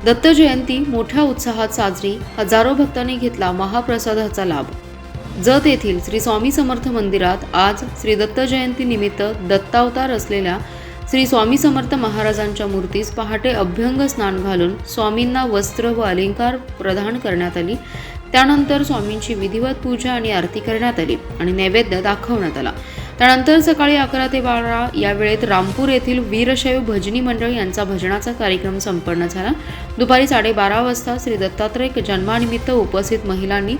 दत्त जयंती मोठ्या उत्साहात साजरी, हजारो भक्तांनी घेतला महाप्रसादाचा लाभ। जत येथील श्री स्वामी समर्थ मंदिरात आज श्री दत्त जयंती निमित्त दत्तावतार असलेल्या श्री स्वामी समर्थ महाराजांच्या मूर्तीस पहाटे अभ्यंग स्नान घालून स्वामींना वस्त्र व अलंकार प्रदान करण्यात आली। त्यानंतर स्वामींची विधिवत पूजा आणि आरती करण्यात आली आणि नैवेद्य दाखवण्यात आला। त्यानंतर सकाळी 11 ते 12 या वेळेत रामपूर येथील वीरशैव भजनी मंडळ यांचा भजनाचा कार्यक्रम संपन्न झाला। दुपारी 12:30 वाजता श्री दत्तात्रय जन्मानिमित्त उपस्थित महिलांनी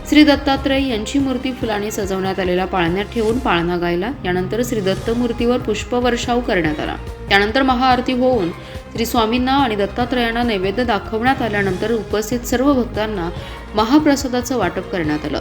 श्री दत्तात्रय यांची मूर्ती फुलाने सजवण्यात आलेल्या पाळण्यात ठेवून पाळणा गायला। यानंतर श्री दत्त मूर्तीवर पुष्पवर्षाव करण्यात आला। त्यानंतर महाआरती होऊन श्री स्वामींना आणि दत्तात्रयांना नैवेद्य दाखवण्यात आल्यानंतर उपस्थित सर्व भक्तांना महाप्रसादाचं वाटप करण्यात आलं।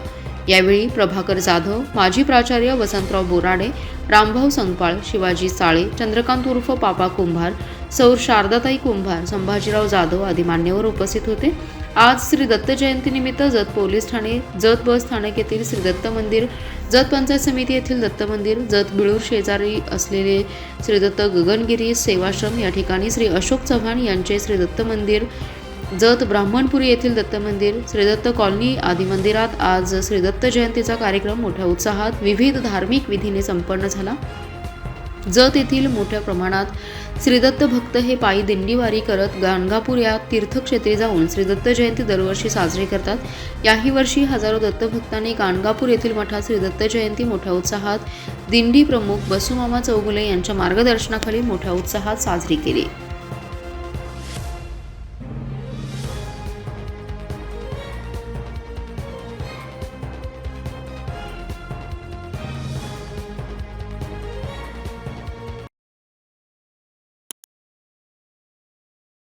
यावेळी प्रभाकर जाधव, माजी प्राचार्य वसंतराव बोराडे, रामभाऊ संगपाळ, शिवाजी साळे, चंद्रकांत उर्फ पापा कुंभार, सौर शारदाताई कुंभार, संभाजीराव जाधव आदी मान्यवर उपस्थित होते। आज श्री दत्त जयंतीनिमित्त जत पोलीस ठाणे, जत बस स्थानक येथील श्री दत्त मंदिर, जत पंचायत समिती येथील दत्त मंदिर, जत बिळूर शेजारी असलेले श्री दत्त गगनगिरी सेवाश्रम या ठिकाणी श्री अशोक चव्हाण यांचे श्री दत्त मंदिर, जत ब्राह्मणपुरी येथील दत्त मंदिर, श्री दत्त कॉलनी आदी मंदिरात आज श्री दत्त जयंतीचा कार्यक्रम मोठ्या उत्साहात विविध धार्मिक विधीने संपन्न झाला। जत येथील मोठ्या प्रमाणात श्री दत्त भक्त हे पायी दिंडीवारी करत गाणगापूर या तीर्थक्षेत्री जाऊन श्री दत्त जयंती दरवर्षी साजरी करतात। याही वर्षी हजारो दत्त भक्तांनी गाणगापूर येथील मठात श्री दत्त जयंती मोठ्या उत्साहात दिंडी प्रमुख बसुमामा चौगुले यांच्या मार्गदर्शनाखाली मोठ्या उत्साहात साजरी केली।